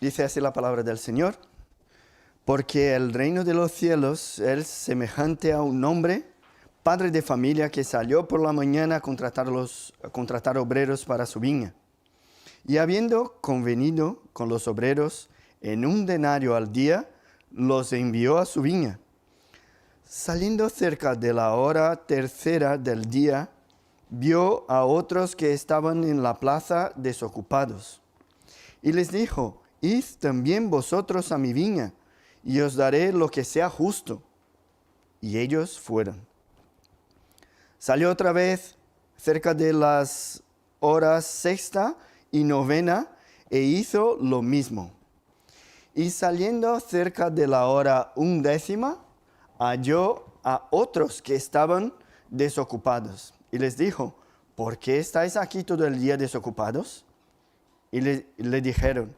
Dice así la palabra del Señor: porque el reino de los cielos es semejante a un hombre, padre de familia, que salió por la mañana a contratar obreros para su viña. Y habiendo convenido con los obreros en 1 denario al día, los envió a su viña. Saliendo cerca de la hora tercera del día, vio a otros que estaban en la plaza desocupados. Y les dijo: id también vosotros a mi viña, y os daré lo que sea justo. Y ellos fueron. Salió otra vez cerca de las horas sexta y novena, e hizo lo mismo. Y saliendo cerca de la hora 11, halló a otros que estaban desocupados. Y les dijo: ¿por qué estáis aquí todo el día desocupados? Y le dijeron: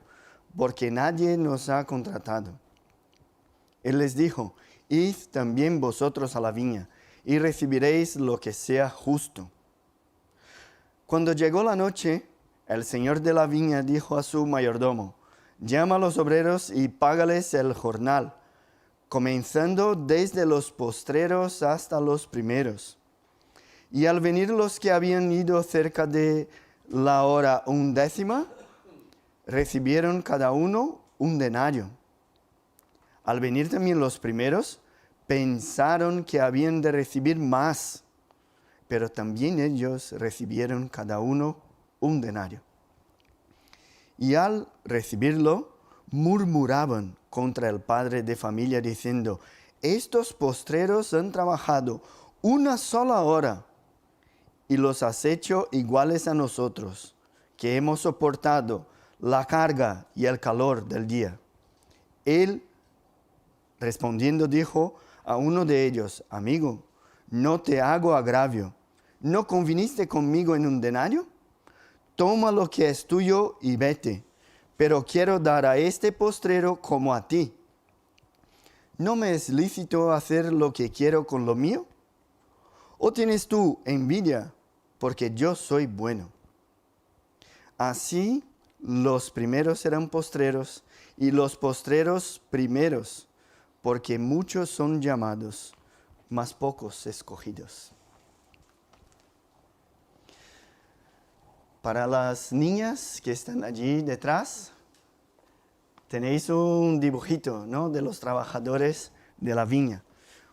porque nadie nos ha contratado. Él les dijo: id también vosotros a la viña, y recibiréis lo que sea justo. Cuando llegó la noche, el señor de la viña dijo a su mayordomo: llama a los obreros y págales el jornal, comenzando desde los postreros hasta los primeros. Y al venir los que habían ido cerca de la hora 11, recibieron cada uno 1 denario. Al venir también los primeros, pensaron que habían de recibir más, pero también ellos recibieron cada uno 1 denario. Y al recibirlo, murmuraban contra el padre de familia, diciendo: estos postreros han trabajado 1 sola hora, y los has hecho iguales a nosotros, que hemos soportado la carga y el calor del día. Él, respondiendo, dijo a uno de ellos: amigo, no te hago agravio. ¿No conviniste conmigo en 1 denario? Toma lo que es tuyo y vete, pero quiero dar a este postrero como a ti. ¿No me es lícito hacer lo que quiero con lo mío? ¿O tienes tú envidia porque yo soy bueno? Así los primeros serán postreros, y los postreros primeros, porque muchos son llamados, mas pocos escogidos. Para las niñas que están allí detrás, tenéis un dibujito, ¿no?, de los trabajadores de la viña.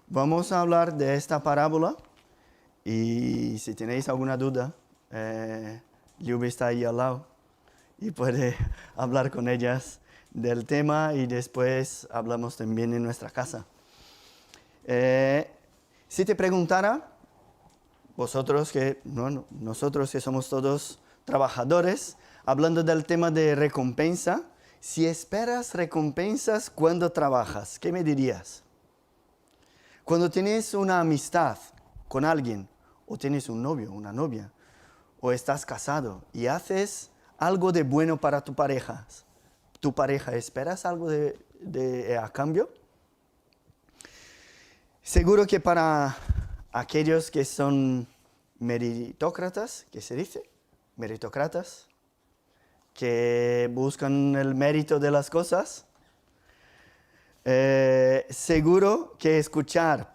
Vamos a hablar de esta parábola, y si tenéis alguna duda, Yubi está ahí al lado y puede hablar con ellas del tema, y después hablamos también en nuestra casa. Si te preguntara, nosotros que somos todos trabajadores, hablando del tema de recompensa, si esperas recompensas cuando trabajas, ¿qué me dirías? Cuando tienes una amistad con alguien, o tienes un novio, una novia, o estás casado y haces algo de bueno para tu pareja, ¿esperas algo a cambio? Seguro que para aquellos que son meritócratas, ¿qué se dice? Meritócratas, que buscan el mérito de las cosas, seguro que escuchar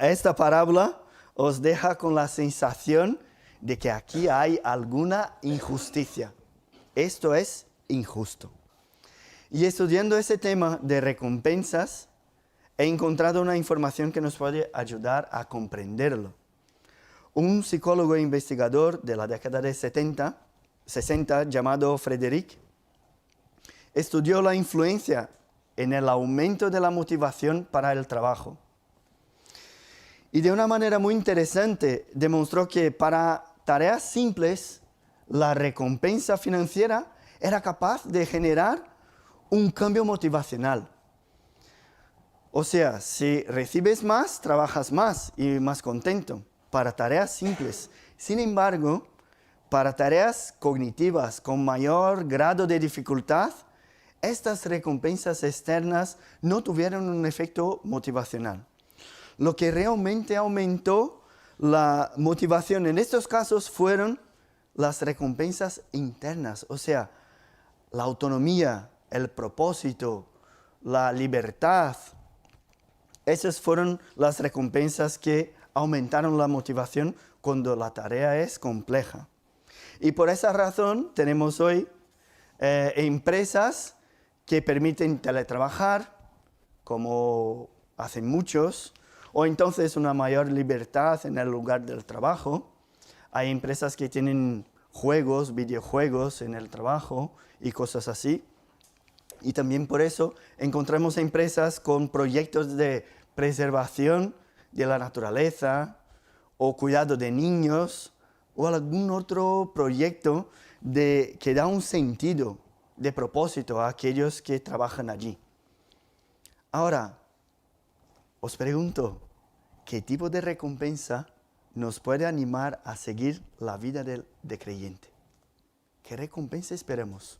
esta parábola os deja con la sensación de que aquí hay alguna injusticia. Esto es injusto. Y estudiando ese tema de recompensas, he encontrado una información que nos puede ayudar a comprenderlo. Un psicólogo e investigador de la década de 60, llamado Frederick, estudió la influencia en el aumento de la motivación para el trabajo. Y de una manera muy interesante demostró que para tareas simples, la recompensa financiera era capaz de generar un cambio motivacional. O sea, si recibes más, trabajas más y más contento para tareas simples. Sin embargo, para tareas cognitivas con mayor grado de dificultad, estas recompensas externas no tuvieron un efecto motivacional. Lo que realmente aumentó la motivación en estos casos fueron las recompensas internas, o sea, la autonomía, el propósito, la libertad. Esas fueron las recompensas que aumentaron la motivación cuando la tarea es compleja. Y por esa razón tenemos hoy empresas que permiten teletrabajar, como hacen muchos, o entonces una mayor libertad en el lugar del trabajo. Hay empresas que tienen juegos, videojuegos en el trabajo y cosas así. Y también por eso encontramos empresas con proyectos de preservación de la naturaleza o cuidado de niños o algún otro proyecto que da un sentido de propósito a aquellos que trabajan allí. Ahora, os pregunto, ¿qué tipo de recompensa nos puede animar a seguir la vida de creyente? ¿Qué recompensa esperamos?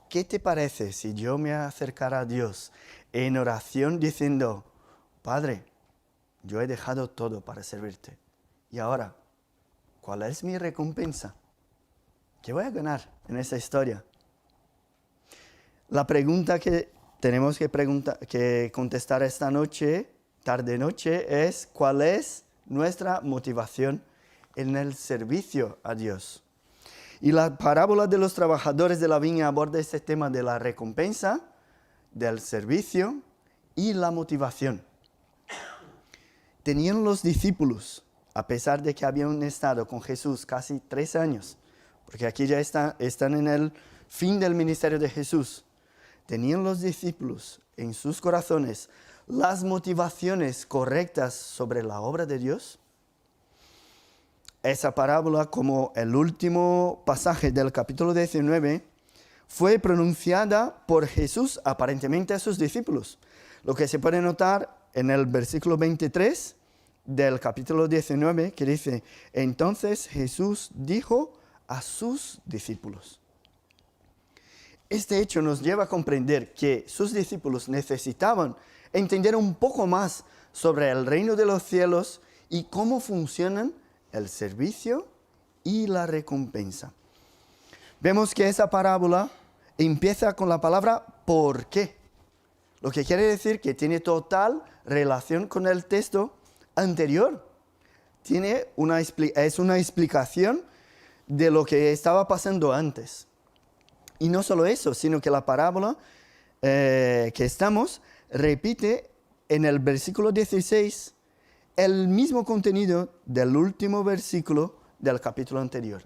¿Qué te parece si yo me acercara a Dios en oración diciendo, Padre, yo he dejado todo para servirte. Y ahora, ¿cuál es mi recompensa? ¿Qué voy a ganar en esta historia? La pregunta que tenemos que contestar esta noche, tarde-noche, es ¿cuál es nuestra motivación en el servicio a Dios? Y la parábola de los trabajadores de la viña aborda este tema de la recompensa, del servicio y la motivación. Tenían los discípulos, a pesar de que habían estado con Jesús casi 3 años, porque aquí ya están en el fin del ministerio de Jesús, tenían los discípulos en sus corazones las motivaciones correctas sobre la obra de Dios. Esa parábola, como el último pasaje del capítulo 19, fue pronunciada por Jesús aparentemente a sus discípulos. Lo que se puede notar en el versículo 23 del capítulo 19, que dice, entonces Jesús dijo a sus discípulos. Este hecho nos lleva a comprender que sus discípulos necesitaban entender un poco más sobre el reino de los cielos y cómo funcionan el servicio y la recompensa. Vemos que esa parábola empieza con la palabra ¿por qué? Lo que quiere decir que tiene total relación con el texto anterior. Es una explicación de lo que estaba pasando antes. Y no solo eso, sino que la parábola repite en el versículo 16 el mismo contenido del último versículo del capítulo anterior.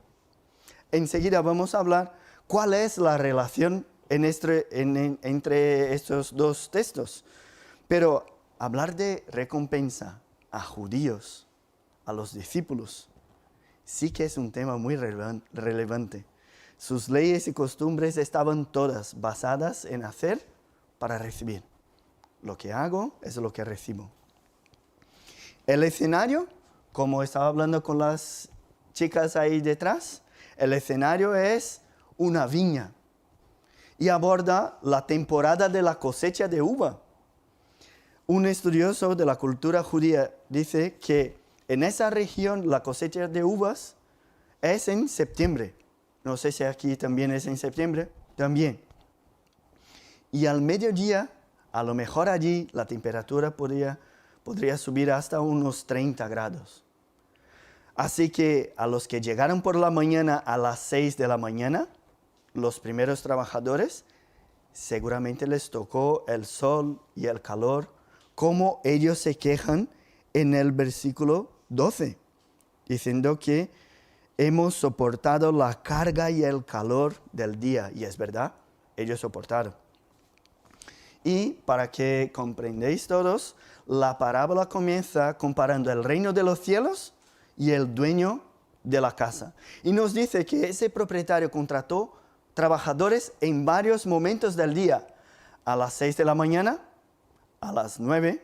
Enseguida vamos a hablar cuál es la relación entre estos dos textos. Pero hablar de recompensa a judíos, a los discípulos, sí que es un tema muy relevante. Sus leyes y costumbres estaban todas basadas en hacer para recibir. Lo que hago es lo que recibo. El escenario, como estaba hablando con las chicas ahí detrás, el escenario es una viña y aborda la temporada de la cosecha de uva. Un estudioso de la cultura judía dice que en esa región la cosecha de uvas es en septiembre. No sé si aquí también es en septiembre, también. Y al mediodía, a lo mejor allí la temperatura podría subir hasta unos 30 grados. Así que a los que llegaron por la mañana a las 6 de la mañana, los primeros trabajadores, seguramente les tocó el sol y el calor, como ellos se quejan en el versículo 12, diciendo que hemos soportado la carga y el calor del día. Y es verdad, ellos soportaron. Y para que comprendáis todos, la parábola comienza comparando el reino de los cielos y el dueño de la casa. Y nos dice que ese propietario contrató trabajadores en varios momentos del día. A las 6 de la mañana, a las 9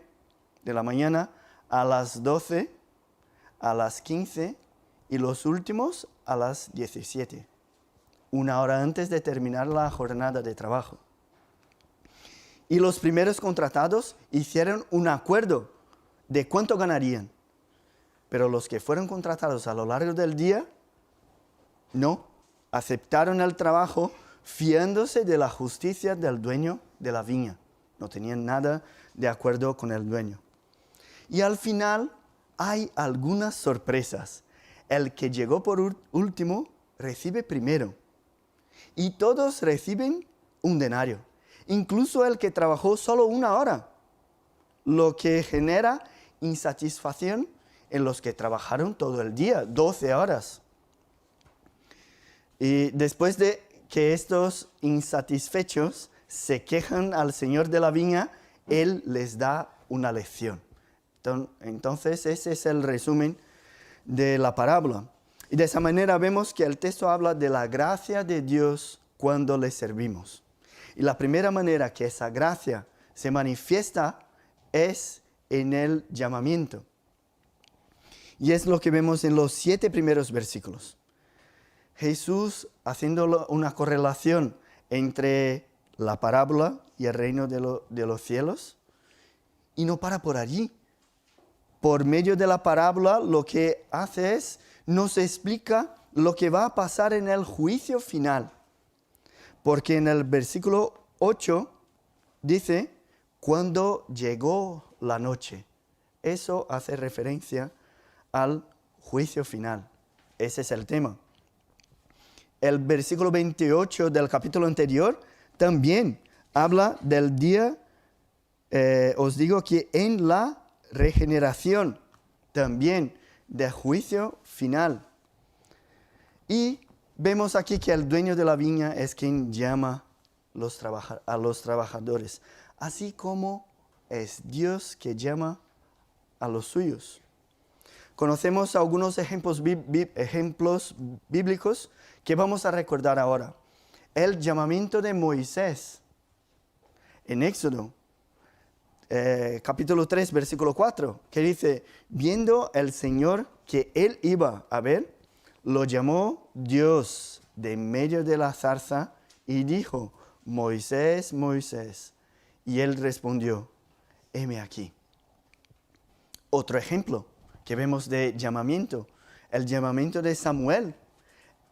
de la mañana, a las 12, a las 15 y los últimos a las 17. 1 hora antes de terminar la jornada de trabajo. Y los primeros contratados hicieron un acuerdo de cuánto ganarían. Pero los que fueron contratados a lo largo del día, no, aceptaron el trabajo fiándose de la justicia del dueño de la viña. No tenían nada de acuerdo con el dueño. Y al final hay algunas sorpresas. El que llegó por último recibe primero. Y todos reciben un denario. Incluso el que trabajó solo 1 hora. Lo que genera insatisfacción en los que trabajaron todo el día, 12 horas. Y después de que estos insatisfechos se quejan al Señor de la viña, Él les da una lección. Entonces, ese es el resumen de la parábola. Y de esa manera vemos que el texto habla de la gracia de Dios cuando le servimos. Y la primera manera que esa gracia se manifiesta es en el llamamiento. Y es lo que vemos en los 7 primeros versículos. Jesús haciendo una correlación entre la parábola y el reino de los cielos. Y no para por allí. Por medio de la parábola lo que hace es, nos explica lo que va a pasar en el juicio final. Porque en el versículo 8 dice, cuando llegó la noche. Eso hace referencia al juicio final. Ese es el tema. El versículo 28 del capítulo anterior también habla del día, os digo que en la regeneración, también de juicio final. Y vemos aquí que el dueño de la viña es quien llama a los trabajadores, así como es Dios que llama a los suyos. Conocemos algunos ejemplos bíblicos que vamos a recordar ahora. El llamamiento de Moisés en Éxodo, capítulo 3, versículo 4, que dice, viendo el Señor que él iba a ver, lo llamó Dios de en medio de la zarza y dijo, Moisés, Moisés. Y él respondió, heme aquí. Otro ejemplo que vemos de llamamiento, el llamamiento de Samuel.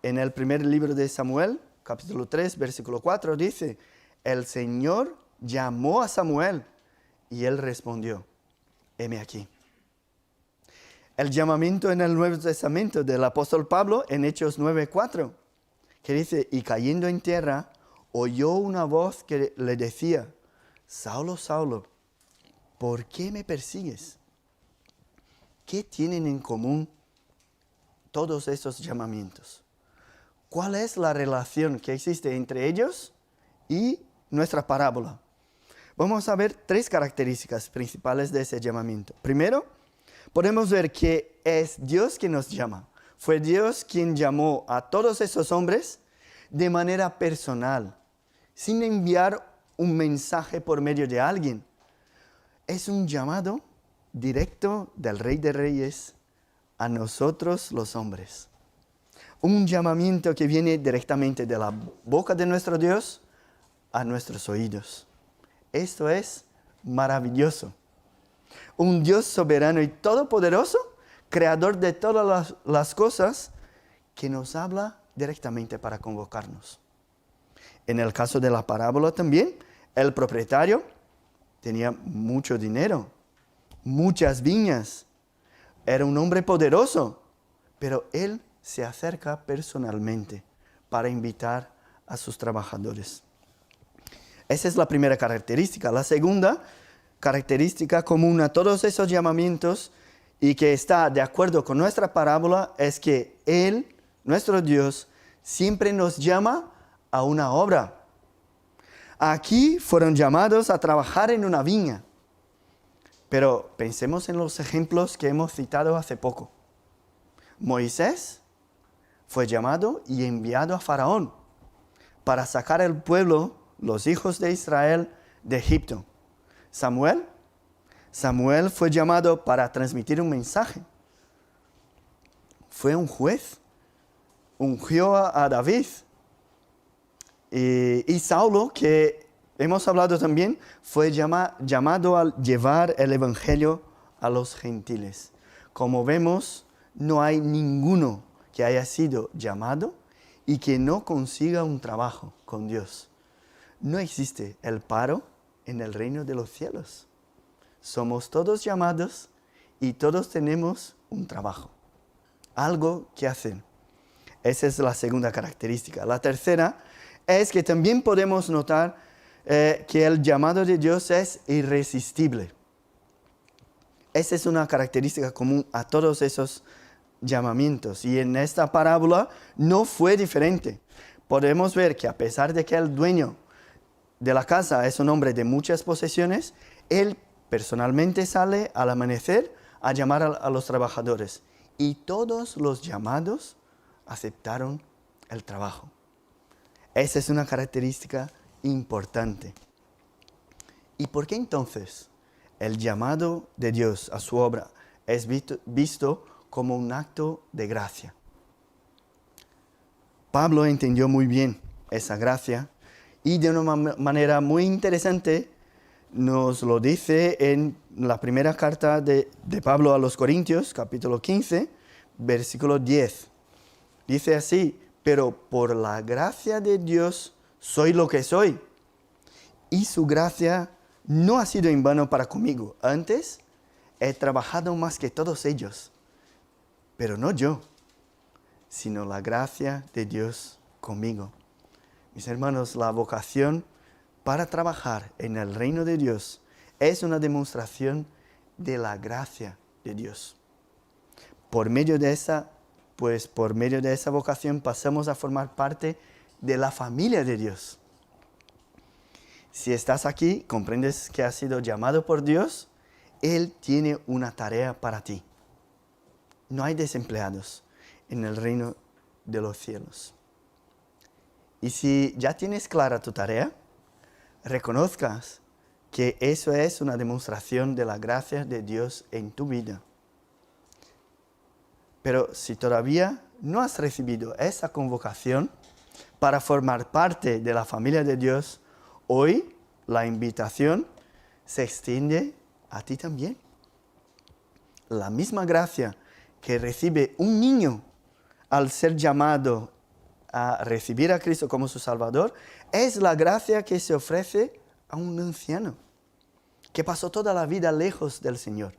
En el primer libro de Samuel, capítulo 3, versículo 4, dice, el Señor llamó a Samuel y él respondió, heme aquí. El llamamiento en el Nuevo Testamento del apóstol Pablo en Hechos 9:4, que dice, y cayendo en tierra, oyó una voz que le decía, Saulo, Saulo, ¿por qué me persigues? ¿Qué tienen en común todos estos llamamientos? ¿Cuál es la relación que existe entre ellos y nuestra parábola? Vamos a ver 3 características principales de ese llamamiento. Primero, podemos ver que es Dios quien nos llama. Fue Dios quien llamó a todos esos hombres de manera personal, sin enviar un mensaje por medio de alguien. Es un llamado directo del Rey de Reyes a nosotros los hombres. Un llamamiento que viene directamente de la boca de nuestro Dios a nuestros oídos. Esto es maravilloso. Un Dios soberano y todopoderoso, creador de todas las cosas, que nos habla directamente para convocarnos. En el caso de la parábola también, el propietario tenía mucho dinero, muchas viñas. Era un hombre poderoso, pero él se acerca personalmente para invitar a sus trabajadores. Esa es la primera característica. La segunda característica común a todos esos llamamientos y que está de acuerdo con nuestra parábola es que Él, nuestro Dios, siempre nos llama a una obra. Aquí fueron llamados a trabajar en una viña. Pero pensemos en los ejemplos que hemos citado hace poco. Moisés fue llamado y enviado a Faraón para sacar al pueblo, los hijos de Israel, de Egipto. Samuel fue llamado para transmitir un mensaje. Fue un juez. Ungió a David. Y Saulo, que hemos hablado también, fue llamado a llevar el evangelio a los gentiles. Como vemos, no hay ninguno que haya sido llamado y que no consiga un trabajo con Dios. No existe el paro en el reino de los cielos. Somos todos llamados y todos tenemos un trabajo, algo que hacer. Esa es la segunda característica. La tercera es que también podemos notar que el llamado de Dios es irresistible. Esa es una característica común a todos esos llamamientos. Y en esta parábola no fue diferente. Podemos ver que a pesar de que el dueño de la casa es un hombre de muchas posesiones, él personalmente sale al amanecer a llamar a los trabajadores. Y todos los llamados aceptaron el trabajo. Esa es una característica importante. ¿Y por qué entonces el llamado de Dios a su obra es visto como un acto de gracia? Pablo entendió muy bien esa gracia y de una manera muy interesante nos lo dice en la primera carta de Pablo a los Corintios, capítulo 15, versículo 10. Dice así: pero por la gracia de Dios soy lo que soy, y su gracia no ha sido en vano para conmigo. Antes he trabajado más que todos ellos, pero no yo, sino la gracia de Dios conmigo. Mis hermanos, la vocación para trabajar en el reino de Dios es una demostración de la gracia de Dios. Por medio de esa vocación pasamos a formar parte de la familia de Dios. Si estás aquí, comprendes que has sido llamado por Dios, Él tiene una tarea para ti. No hay desempleados en el reino de los cielos. Y si ya tienes clara tu tarea, reconozcas que eso es una demostración de la gracia de Dios en tu vida. Pero si todavía no has recibido esa convocación para formar parte de la familia de Dios, hoy la invitación se extiende a ti también. La misma gracia que recibe un niño al ser llamado a recibir a Cristo como su Salvador, es la gracia que se ofrece a un anciano que pasó toda la vida lejos del Señor,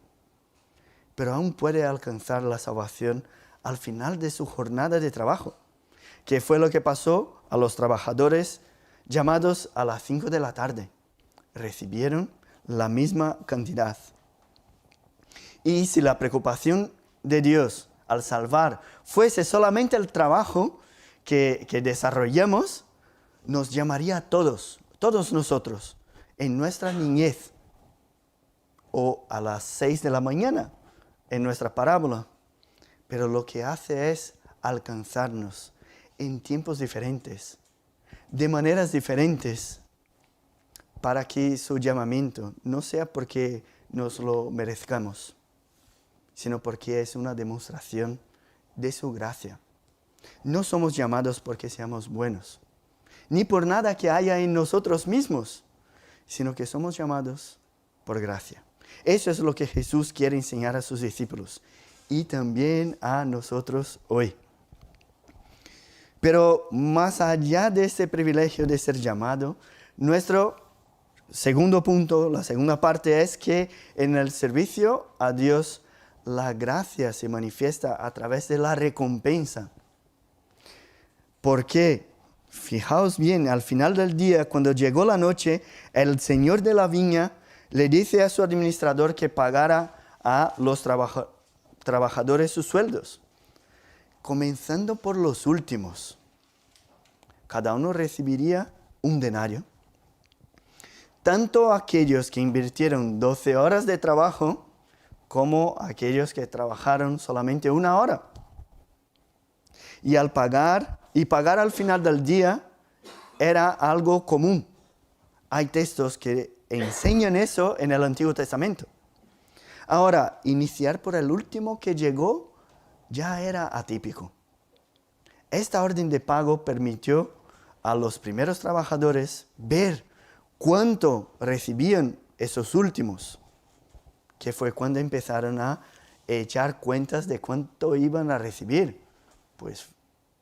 pero aún puede alcanzar la salvación al final de su jornada de trabajo, que fue lo que pasó a los trabajadores llamados a las 5 de la tarde. Recibieron la misma cantidad. Y si la preocupación de Dios al salvar fuese solamente el trabajo que desarrollamos, nos llamaría a todos nosotros, en nuestra niñez, o a las 6 de la mañana, en nuestra parábola. Pero lo que hace es alcanzarnos en tiempos diferentes, de maneras diferentes, para que su llamamiento no sea porque nos lo merezcamos, sino porque es una demostración de su gracia. No somos llamados porque seamos buenos, ni por nada que haya en nosotros mismos, sino que somos llamados por gracia. Eso es lo que Jesús quiere enseñar a sus discípulos y también a nosotros hoy. Pero más allá de este privilegio de ser llamado, nuestro segundo punto, la segunda parte es que en el servicio a Dios la gracia se manifiesta a través de la recompensa. Porque, fijaos bien, al final del día, cuando llegó la noche, el señor de la viña le dice a su administrador que pagara a los trabajadores sus sueldos, comenzando por los últimos. Cada uno recibiría un denario. Tanto aquellos que invirtieron 12 horas de trabajo, como aquellos que trabajaron solamente 1 hora. Y pagar al final del día era algo común. Hay textos que enseñan eso en el Antiguo Testamento. Ahora, iniciar por el último que llegó ya era atípico. Esta orden de pago permitió a los primeros trabajadores ver cuánto recibían esos últimos, que fue cuando empezaron a echar cuentas de cuánto iban a recibir. Pues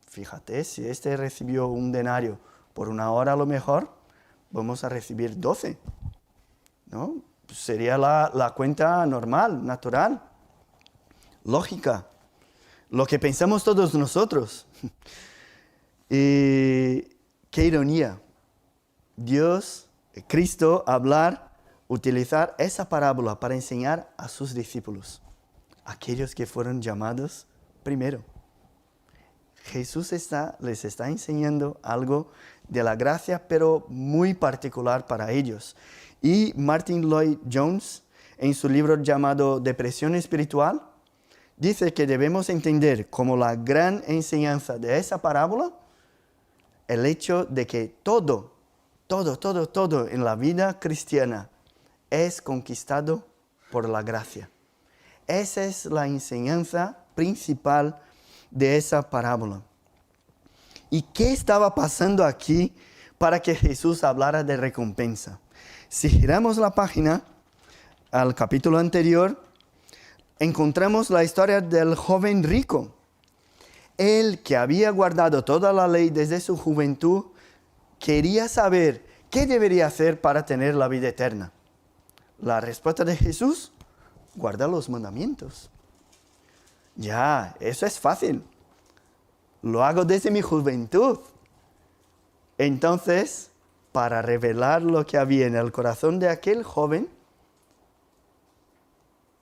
fíjate, si este recibió un denario, Por una hora a lo mejor vamos a recibir 12, ¿no? Sería la cuenta normal, natural, lógica, lo que pensamos todos nosotros. Y qué ironía, Dios, Cristo, utilizar esa parábola para enseñar a sus discípulos, aquellos que fueron llamados primero. Jesús les está enseñando algo de la gracia, pero muy particular para ellos. Y Martin Lloyd-Jones, en su libro llamado Depresión Espiritual, dice que debemos entender como la gran enseñanza de esa parábola el hecho de que todo en la vida cristiana es conquistado por la gracia. Esa es la enseñanza principal de esa parábola. ¿Y qué estaba pasando aquí para que Jesús hablara de recompensa? Si giramos la página al capítulo anterior, encontramos la historia del joven rico. Él, que había guardado toda la ley desde su juventud, quería saber qué debería hacer para tener la vida eterna. La respuesta de Jesús: guarda los mandamientos. Ya, eso es fácil. Lo hago desde mi juventud. Entonces, para revelar lo que había en el corazón de aquel joven,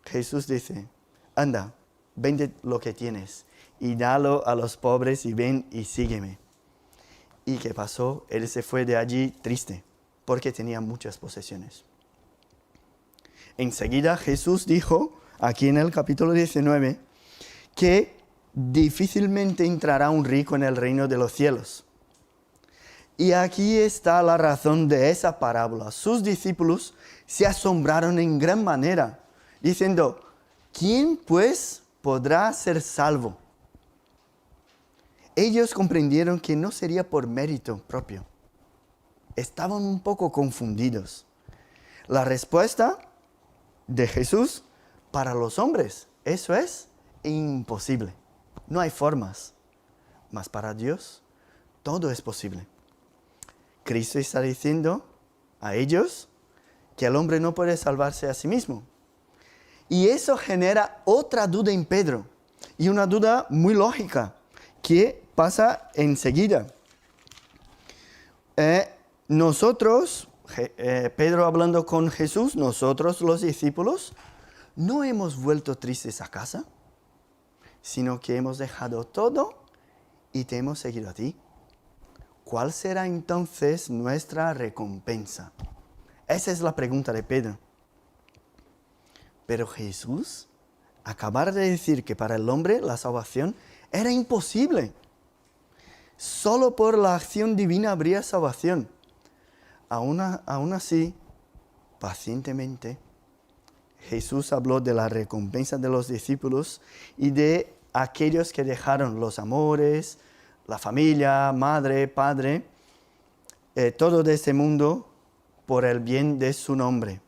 Jesús dice: anda, vende lo que tienes y dalo a los pobres y ven y sígueme. ¿Y qué pasó? Él se fue de allí triste, porque tenía muchas posesiones. Enseguida Jesús dijo, aquí en el capítulo 19, que difícilmente entrará un rico en el reino de los cielos. Y aquí está la razón de esa parábola. Sus discípulos se asombraron en gran manera, diciendo: ¿quién pues podrá ser salvo? Ellos comprendieron que no sería por mérito propio. Estaban un poco confundidos. La respuesta de Jesús: para los hombres, eso es imposible. No hay formas. Mas para Dios, todo es posible. Cristo está diciendo a ellos que el hombre no puede salvarse a sí mismo. Y eso genera otra duda en Pedro. Y una duda muy lógica, que pasa enseguida. Pedro hablando con Jesús, nosotros los discípulos, no hemos vuelto tristes a casa, sino que hemos dejado todo y te hemos seguido a ti. ¿Cuál será entonces nuestra recompensa? Esa es la pregunta de Pedro. Pero Jesús acababa de decir que para el hombre la salvación era imposible. Solo por la acción divina habría salvación. Aún así, pacientemente, Jesús habló de la recompensa de los discípulos y de aquellos que dejaron los amores, la familia, madre, padre, todo de este mundo por el bien de su nombre.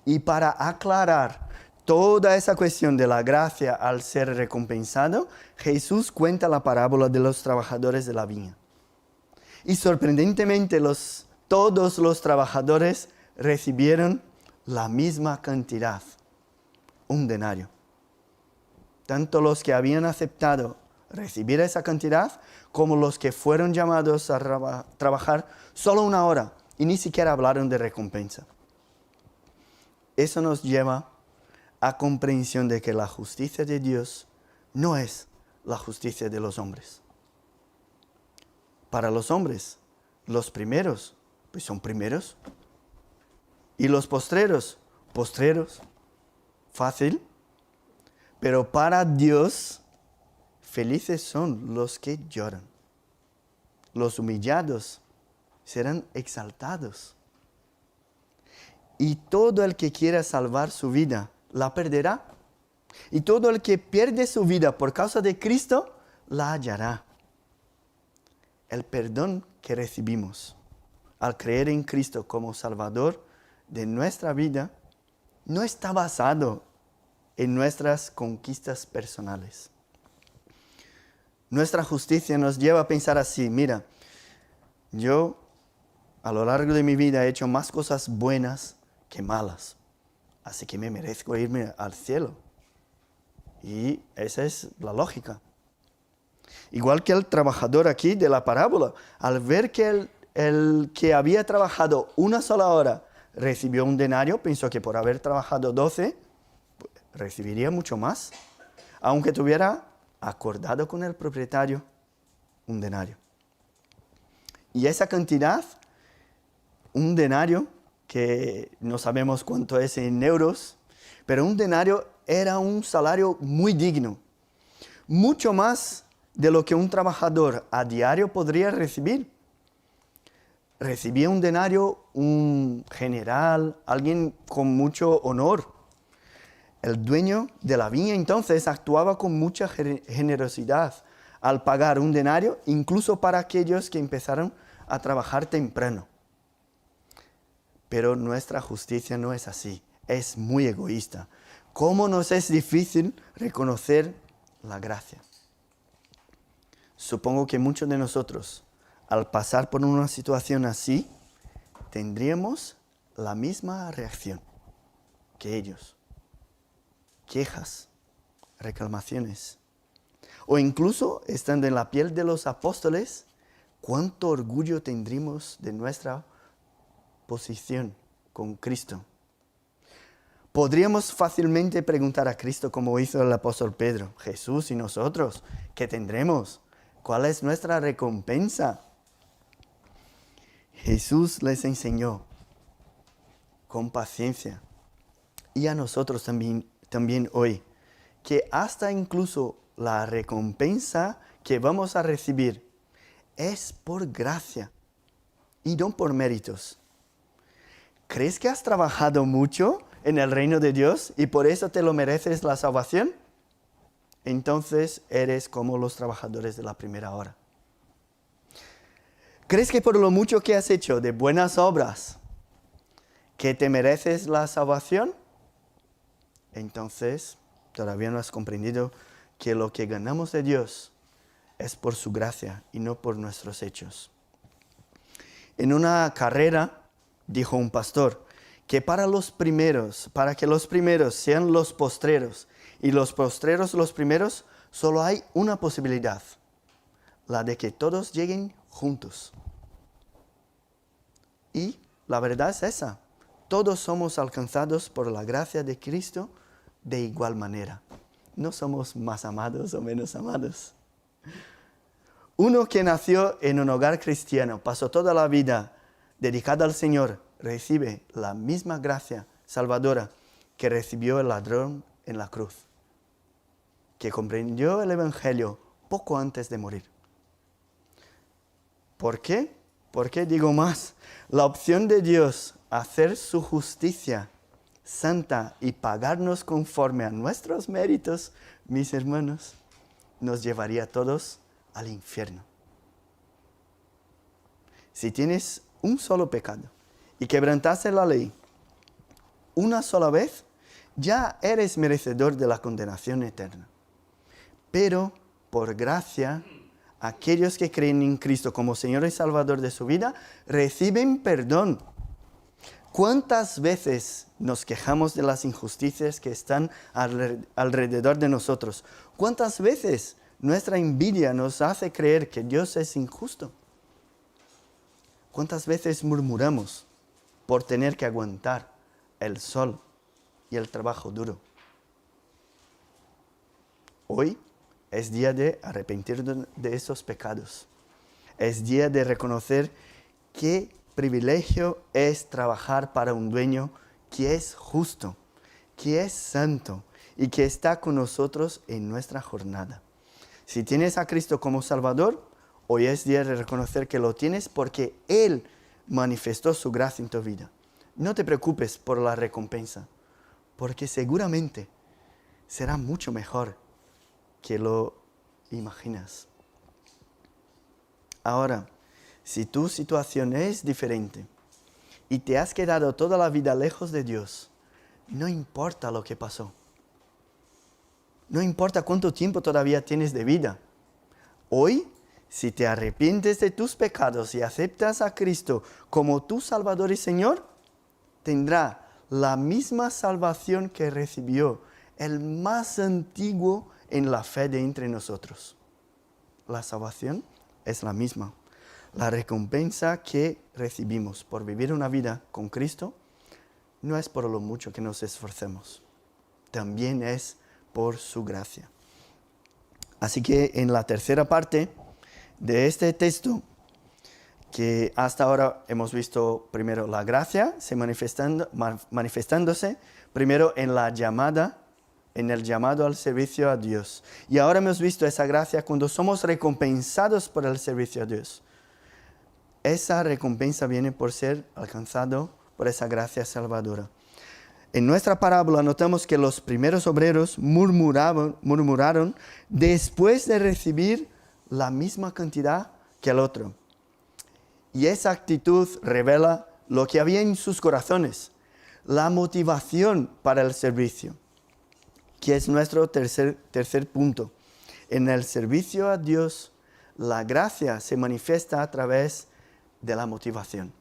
Y para aclarar toda esa cuestión de la gracia al ser recompensado, Jesús cuenta la parábola de los trabajadores de la viña. Y sorprendentemente todos los trabajadores recibieron la misma cantidad, un denario. Tanto los que habían aceptado recibir esa cantidad, como los que fueron llamados a trabajar solo una hora y ni siquiera hablaron de recompensa. Eso nos lleva a comprensión de que la justicia de Dios no es la justicia de los hombres. Para los hombres, los primeros, pues son primeros. Y los postreros, postreros. Fácil. Pero para Dios, felices son los que lloran. Los humillados serán exaltados. Y todo el que quiera salvar su vida, la perderá. Y todo el que pierde su vida por causa de Cristo, la hallará. El perdón que recibimos al creer en Cristo como Salvador de nuestra vida no está basado en nuestras conquistas personales. Nuestra justicia nos lleva a pensar así: mira, Yo, a lo largo de mi vida, he hecho más cosas buenas que malas. Así que me merezco irme al cielo. Y esa es la lógica. Igual que el trabajador aquí de la parábola, al ver que el que había trabajado una sola hora recibió un denario, pensó que por haber trabajado 12, pues, recibiría mucho más, aunque tuviera acordado con el propietario un denario. Y esa cantidad, un denario, que no sabemos cuánto es en euros, pero un denario era un salario muy digno, mucho más de lo que un trabajador a diario podría recibir. Recibía un denario un general, alguien con mucho honor. El dueño de la viña entonces actuaba con mucha generosidad al pagar un denario, incluso para aquellos que empezaron a trabajar temprano. Pero nuestra justicia no es así, es muy egoísta. ¿Cómo nos es difícil reconocer la gracia? Supongo que muchos de nosotros, al pasar por una situación así, tendríamos la misma reacción que ellos. Quejas, reclamaciones. O incluso, estando en la piel de los apóstoles, cuánto orgullo tendríamos de nuestra posición con Cristo. Podríamos fácilmente preguntar a Cristo como hizo el apóstol Pedro: Jesús, ¿y nosotros qué tendremos? ¿Cuál es nuestra recompensa? Jesús les enseñó con paciencia, y a nosotros también hoy, que hasta incluso la recompensa que vamos a recibir es por gracia y no por méritos. ¿Crees que has trabajado mucho en el reino de Dios y por eso te lo mereces la salvación? Entonces eres como los trabajadores de la primera hora. ¿Crees que por lo mucho que has hecho de buenas obras, que te mereces la salvación? Entonces todavía no has comprendido que lo que ganamos de Dios es por su gracia y no por nuestros hechos. En una carrera, dijo un pastor, que para que los primeros sean los postreros y los postreros los primeros, solo hay una posibilidad: la de que todos lleguen juntos. Y la verdad es esa: todos somos alcanzados por la gracia de Cristo de igual manera. No somos más amados o menos amados. Uno que nació en un hogar cristiano, pasó toda la vida dedicada al Señor, recibe la misma gracia salvadora que recibió el ladrón en la cruz, que comprendió el Evangelio poco antes de morir. ¿Por qué? ¿Por qué digo más? La opción de Dios hacer su justicia santa y pagarnos conforme a nuestros méritos, mis hermanos, nos llevaría a todos al infierno. Si tienes un solo pecado y quebrantaste la ley una sola vez, ya eres merecedor de la condenación eterna. Pero por gracia, aquellos que creen en Cristo como Señor y Salvador de su vida, reciben perdón. ¿Cuántas veces nos quejamos de las injusticias que están alrededor de nosotros? ¿Cuántas veces nuestra envidia nos hace creer que Dios es injusto? ¿Cuántas veces murmuramos por tener que aguantar el sol y el trabajo duro? Hoy es día de arrepentirnos de esos pecados. Es día de reconocer qué privilegio es trabajar para un dueño que es justo, que es santo y que está con nosotros en nuestra jornada. Si tienes a Cristo como Salvador, hoy es día de reconocer que lo tienes porque Él manifestó su gracia en tu vida. No te preocupes por la recompensa, porque seguramente será mucho mejor que lo imaginas. Ahora, si tu situación es diferente y te has quedado toda la vida lejos de Dios, no importa lo que pasó. No importa cuánto tiempo todavía tienes de vida. Hoy Si te arrepientes de tus pecados y aceptas a Cristo como tu Salvador y Señor, tendrá la misma salvación que recibió el más antiguo en la fe de entre nosotros. La salvación es la misma. La recompensa que recibimos por vivir una vida con Cristo no es por lo mucho que nos esforcemos. También es por su gracia. Así que en la tercera parte de este texto, que hasta ahora hemos visto primero la gracia manifestándose, primero en el llamado al servicio a Dios. Y ahora hemos visto esa gracia cuando somos recompensados por el servicio a Dios. Esa recompensa viene por ser alcanzado por esa gracia salvadora. En nuestra parábola notamos que los primeros obreros murmuraron después de recibir la misma cantidad que el otro. Y esa actitud revela lo que había en sus corazones, la motivación para el servicio, que es nuestro tercer punto. En el servicio a Dios, la gracia se manifiesta a través de la motivación.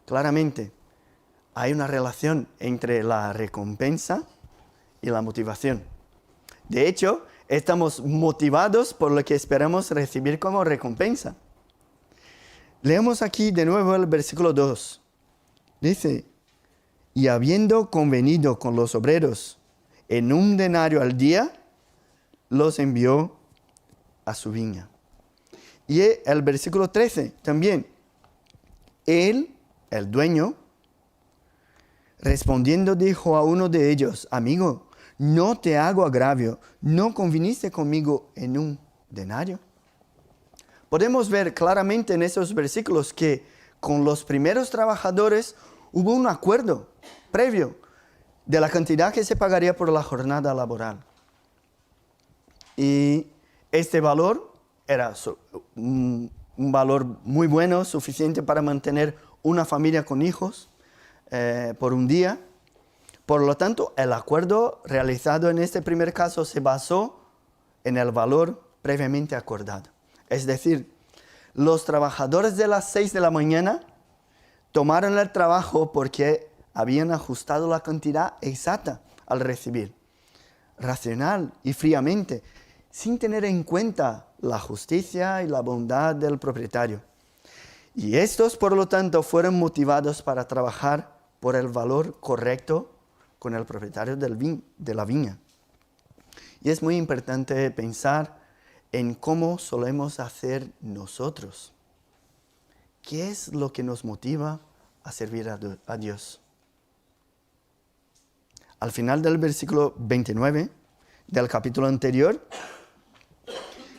Claramente, hay una relación entre la recompensa y la motivación. De hecho, estamos motivados por lo que esperamos recibir como recompensa. Leemos aquí de nuevo el versículo 2. Dice, y habiendo convenido con los obreros en 1 denario al día, los envió a su viña. Y el versículo 13 también. Él, el dueño, respondiendo dijo a uno de ellos, amigo, no te hago agravio, ¿no conviniste conmigo en 1 denario? Podemos ver claramente en esos versículos que con los primeros trabajadores hubo un acuerdo previo de la cantidad que se pagaría por la jornada laboral. Y este valor era un valor muy bueno, suficiente para mantener una familia con hijos por un día. Por lo tanto, el acuerdo realizado en este primer caso se basó en el valor previamente acordado. Es decir, los trabajadores de las 6 de la mañana tomaron el trabajo porque habían ajustado la cantidad exacta al recibir, racional y fríamente, sin tener en cuenta la justicia y la bondad del propietario. Y estos, por lo tanto, fueron motivados para trabajar por el valor correcto con el propietario de la viña. Y es muy importante pensar en cómo solemos hacer nosotros. ¿Qué es lo que nos motiva a servir a Dios? Al final del versículo 29 del capítulo anterior,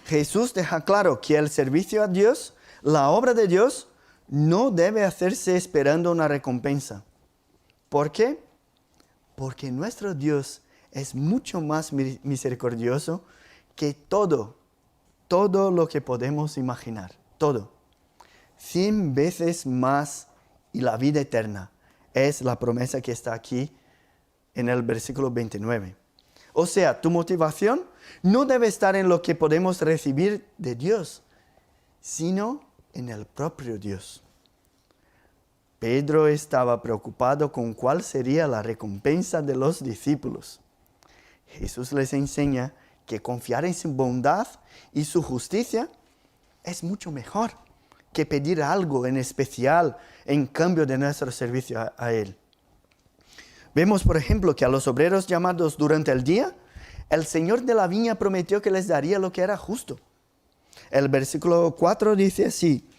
Jesús deja claro que el servicio a Dios, la obra de Dios, no debe hacerse esperando una recompensa. ¿Por qué? Porque nuestro Dios es mucho más misericordioso que todo lo que podemos imaginar. Todo. 100 veces más, y la vida eterna es la promesa que está aquí en el versículo 29. O sea, tu motivación no debe estar en lo que podemos recibir de Dios, sino en el propio Dios. Pedro estaba preocupado con cuál sería la recompensa de los discípulos. Jesús les enseña que confiar en su bondad y su justicia es mucho mejor que pedir algo en especial en cambio de nuestro servicio a Él. Vemos, por ejemplo, que a los obreros llamados durante el día, el Señor de la viña prometió que les daría lo que era justo. El versículo 4 dice así,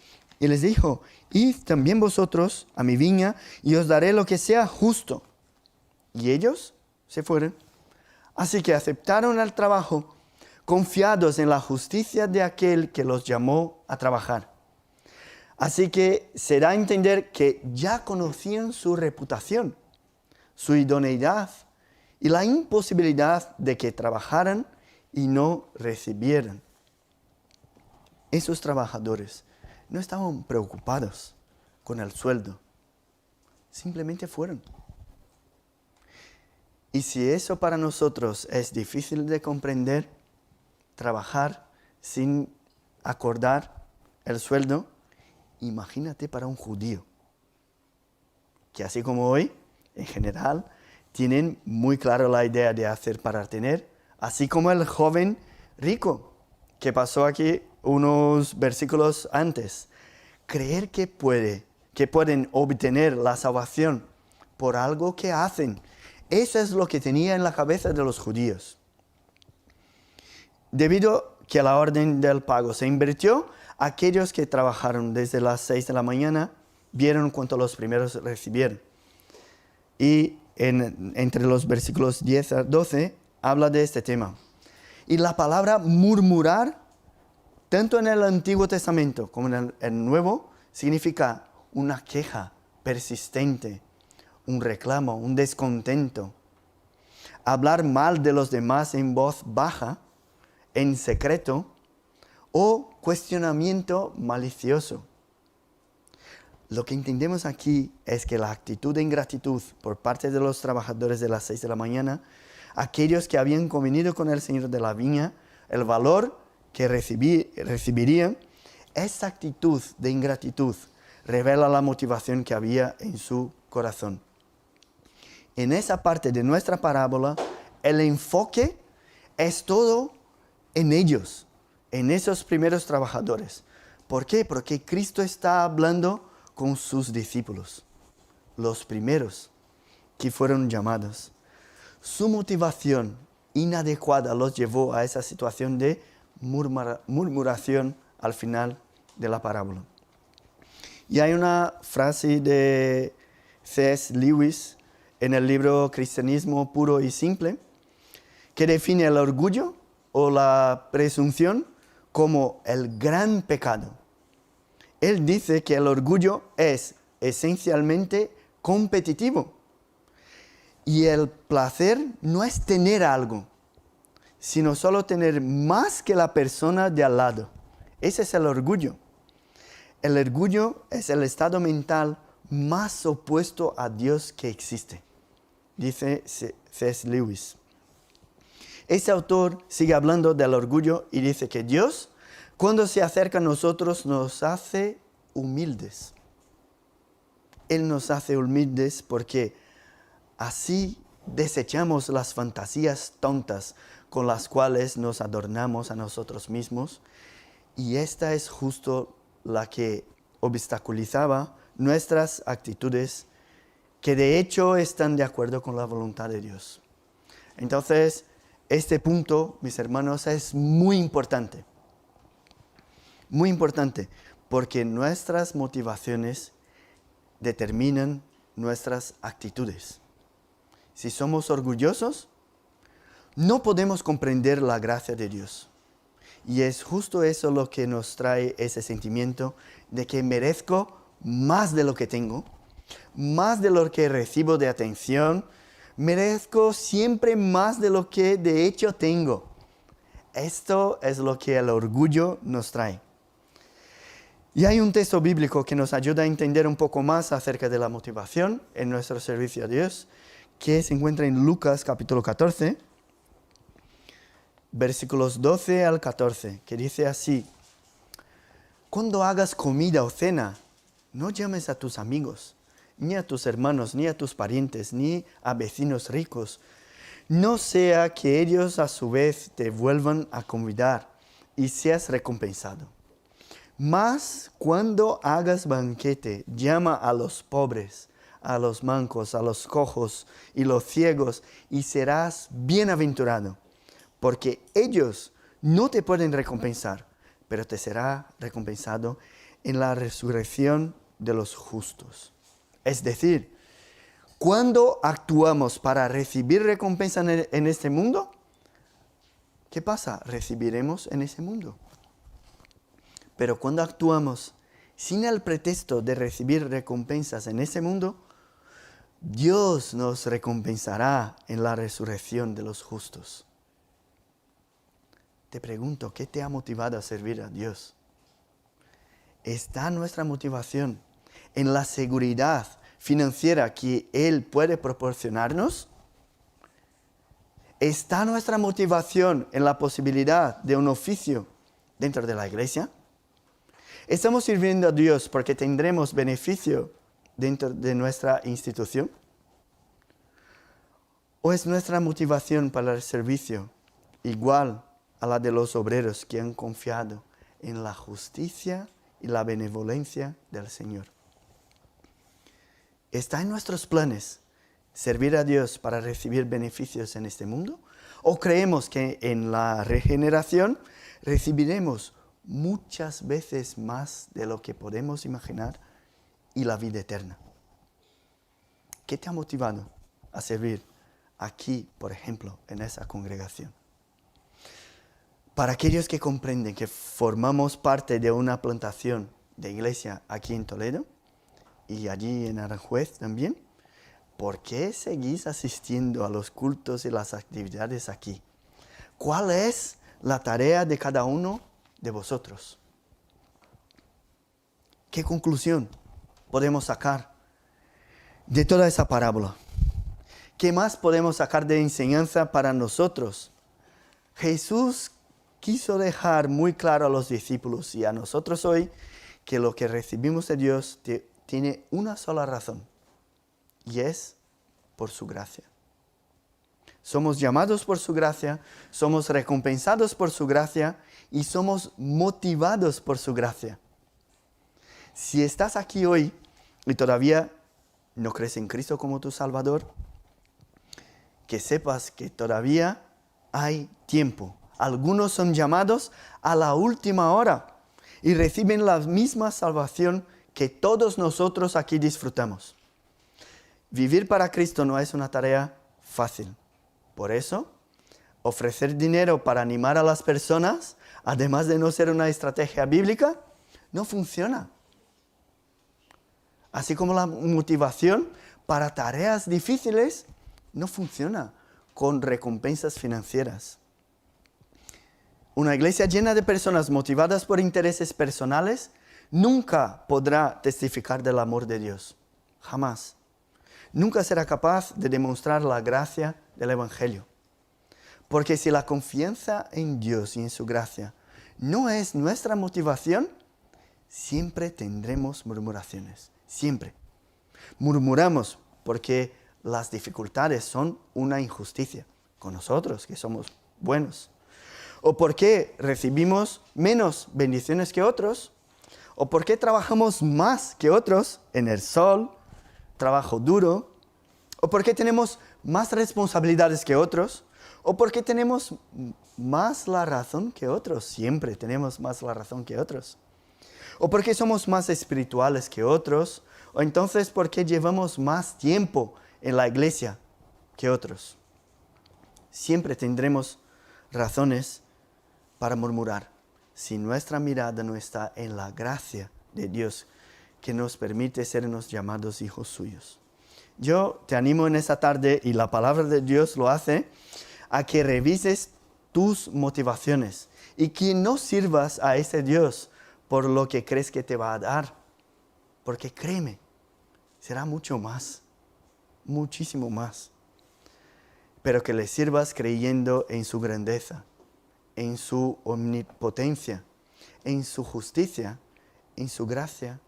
y les dijo, id también vosotros a mi viña y os daré lo que sea justo. Y ellos se fueron. Así que aceptaron el trabajo, confiados en la justicia de aquel que los llamó a trabajar. Así que se da a entender que ya conocían su reputación, su idoneidad y la imposibilidad de que trabajaran y no recibieran. Esos trabajadores no estaban preocupados con el sueldo, simplemente fueron. Y si eso para nosotros es difícil de comprender, trabajar sin acordar el sueldo, imagínate para un judío, que así como hoy, en general, tienen muy claro la idea de hacer para tener, así como el joven rico, que pasó aquí unos versículos antes. Creer que pueden obtener la salvación por algo que hacen. Eso es lo que tenía en la cabeza de los judíos. Debido a que la orden del pago se invirtió, aquellos que trabajaron desde las 6 de la mañana vieron cuánto los primeros recibieron. Y entre los versículos 10 a 12 habla de este tema. Y la palabra murmurar, tanto en el Antiguo Testamento como en el Nuevo, significa una queja persistente, un reclamo, un descontento. Hablar mal de los demás en voz baja, en secreto, o cuestionamiento malicioso. Lo que entendemos aquí es que la actitud de ingratitud por parte de los trabajadores de las 6 de la mañana, aquellos que habían convenido con el Señor de la viña, el valor que recibirían, esa actitud de ingratitud revela la motivación que había en su corazón. En esa parte de nuestra parábola, el enfoque es todo en ellos, en esos primeros trabajadores. ¿Por qué? Porque Cristo está hablando con sus discípulos, los primeros que fueron llamados. Su motivación inadecuada los llevó a esa situación de murmuración al final de la parábola. Y hay una frase de C.S. Lewis en el libro Cristianismo Puro y Simple que define el orgullo o la presunción como el gran pecado. Él dice que el orgullo es esencialmente competitivo y el placer no es tener algo, sino solo tener más que la persona de al lado. Ese es el orgullo. El orgullo es el estado mental más opuesto a Dios que existe, dice C.S. Lewis. Este autor sigue hablando del orgullo y dice que Dios, cuando se acerca a nosotros, nos hace humildes. Él nos hace humildes porque así desechamos las fantasías tontas con las cuales nos adornamos a nosotros mismos, y esta es justo la que obstaculizaba nuestras actitudes que de hecho están de acuerdo con la voluntad de Dios. Entonces, este punto, mis hermanos, es muy importante. Muy importante, porque nuestras motivaciones determinan nuestras actitudes. Si somos orgullosos, no podemos comprender la gracia de Dios. Y es justo eso lo que nos trae ese sentimiento de que merezco más de lo que tengo, más de lo que recibo de atención, merezco siempre más de lo que de hecho tengo. Esto es lo que el orgullo nos trae. Y hay un texto bíblico que nos ayuda a entender un poco más acerca de la motivación en nuestro servicio a Dios, que se encuentra en Lucas capítulo 14, versículos 12 al 14, que dice así: Cuando hagas comida o cena, no llames a tus amigos, ni a tus hermanos, ni a tus parientes, ni a vecinos ricos, no sea que ellos a su vez te vuelvan a convidar y seas recompensado. Mas cuando hagas banquete, llama a los pobres, a los mancos, a los cojos y los ciegos, y serás bienaventurado, porque ellos no te pueden recompensar, pero te será recompensado en la resurrección de los justos. Es decir, cuando actuamos para recibir recompensa en este mundo, ¿qué pasa? Recibiremos en ese mundo. Pero cuando actuamos sin el pretexto de recibir recompensas en ese mundo, Dios nos recompensará en la resurrección de los justos. Te pregunto, ¿qué te ha motivado a servir a Dios? ¿Está nuestra motivación en la seguridad financiera que Él puede proporcionarnos? ¿Está nuestra motivación en la posibilidad de un oficio dentro de la iglesia? ¿Estamos sirviendo a Dios porque tendremos beneficio dentro de nuestra institución? ¿O es nuestra motivación para el servicio igual a la de los obreros que han confiado en la justicia y la benevolencia del Señor? ¿Está en nuestros planes servir a Dios para recibir beneficios en este mundo? ¿O creemos que en la regeneración recibiremos muchas veces más de lo que podemos imaginar y la vida eterna? ¿Qué te ha motivado a servir aquí, por ejemplo, en esa congregación? Para aquellos que comprenden que formamos parte de una plantación de iglesia aquí en Toledo y allí en Aranjuez también, ¿por qué seguís asistiendo a los cultos y las actividades aquí? ¿Cuál es la tarea de cada uno de vosotros? ¿Qué conclusión podemos sacar de toda esa parábola? ¿Qué más podemos sacar de enseñanza para nosotros? Jesús quiso dejar muy claro a los discípulos y a nosotros hoy que lo que recibimos de Dios tiene una sola razón, y es por su gracia. Somos llamados por su gracia, somos recompensados por su gracia y somos motivados por su gracia. Si estás aquí hoy y todavía no crees en Cristo como tu Salvador, que sepas que todavía hay tiempo. Algunos son llamados a la última hora y reciben la misma salvación que todos nosotros aquí disfrutamos. Vivir para Cristo no es una tarea fácil. Por eso, ofrecer dinero para animar a las personas, además de no ser una estrategia bíblica, no funciona. Así como la motivación para tareas difíciles no funciona con recompensas financieras. Una iglesia llena de personas motivadas por intereses personales nunca podrá testificar del amor de Dios. Jamás. Nunca será capaz de demostrar la gracia del Evangelio. Porque si la confianza en Dios y en su gracia no es nuestra motivación, siempre tendremos murmuraciones. Siempre. Murmuramos porque las dificultades son una injusticia con nosotros, que somos buenos. O porque recibimos menos bendiciones que otros. O porque trabajamos más que otros en el sol, trabajo duro. O porque tenemos más responsabilidades que otros. O porque tenemos más la razón que otros. Siempre tenemos más la razón que otros. O porque somos más espirituales que otros. O entonces porque llevamos más tiempo en la iglesia que otros. Siempre tendremos razones para murmurar si nuestra mirada no está en la gracia de Dios que nos permite sernos llamados hijos suyos. Yo te animo en esta tarde, y la palabra de Dios lo hace, a que revises tus motivaciones y que no sirvas a ese Dios por lo que crees que te va a dar. Porque créeme, será mucho más, muchísimo más. Pero que le sirvas creyendo en su grandeza, en su omnipotencia, en su justicia, en su gracia,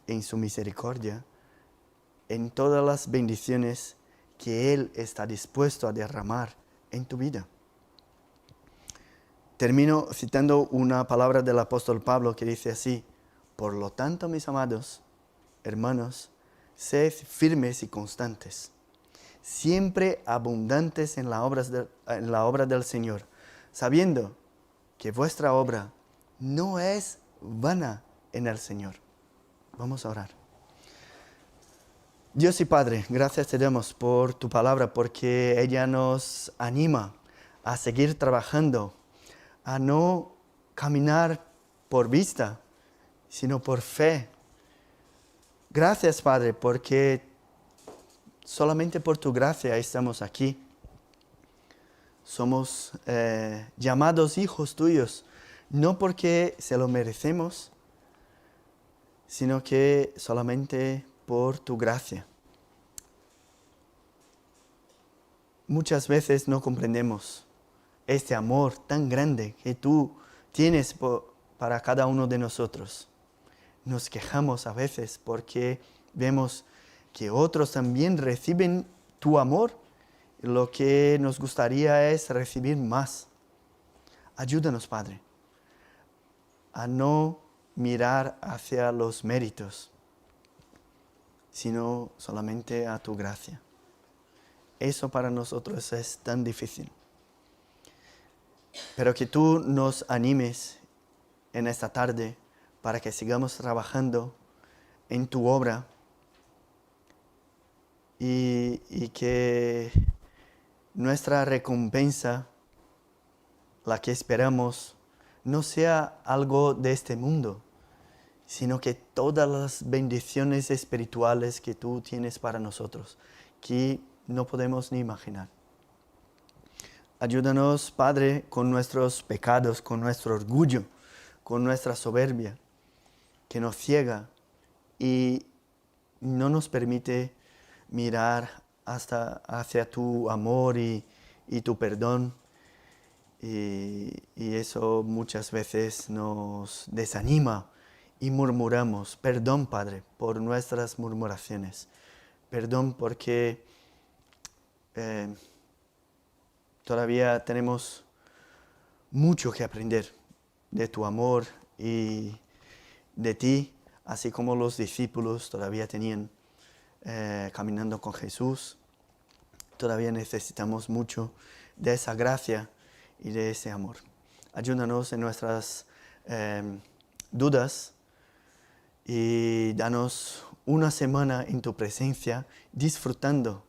en su misericordia, en todas las bendiciones que Él está dispuesto a derramar en tu vida. Termino citando una palabra del apóstol Pablo que dice así: por lo tanto, mis amados hermanos, sed firmes y constantes, siempre abundantes en la obra del Señor, sabiendo que vuestra obra no es vana en el Señor. Vamos a orar. Dios y Padre, gracias te damos por tu palabra, porque ella nos anima a seguir trabajando, a no caminar por vista, sino por fe. Gracias, Padre, porque solamente por tu gracia estamos aquí. Somos llamados hijos tuyos, no porque se lo merecemos, sino que solamente por tu gracia. Muchas veces no comprendemos este amor tan grande que tú tienes para cada uno de nosotros. nos quejamos a veces porque vemos que otros también reciben tu amor. Lo que nos gustaría es recibir más. Ayúdanos, Padre, a no mirar hacia los méritos, sino solamente a tu gracia. Eso para nosotros es tan difícil. Pero que tú nos animes en esta tarde para que sigamos trabajando en tu obra y que nuestra recompensa, la que esperamos, no sea algo de este mundo, sino que todas las bendiciones espirituales que tú tienes para nosotros, que no podemos ni imaginar. Ayúdanos, Padre, con nuestros pecados, con nuestro orgullo, con nuestra soberbia, que nos ciega y no nos permite mirar hacia tu amor y tu perdón. Y eso muchas veces nos desanima y murmuramos. Perdón, Padre, por nuestras murmuraciones. Perdón porque todavía tenemos mucho que aprender de tu amor y de ti, así como los discípulos todavía tenían caminando con Jesús. Todavía necesitamos mucho de esa gracia y de ese amor. Ayúdanos en nuestras dudas y danos una semana en tu presencia disfrutando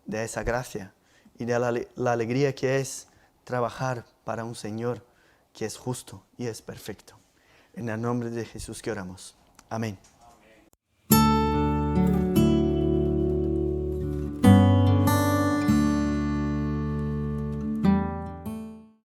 de esa gracia y de la alegría que es trabajar para un Señor que es justo y es perfecto. En el nombre de Jesús que oramos. Amén.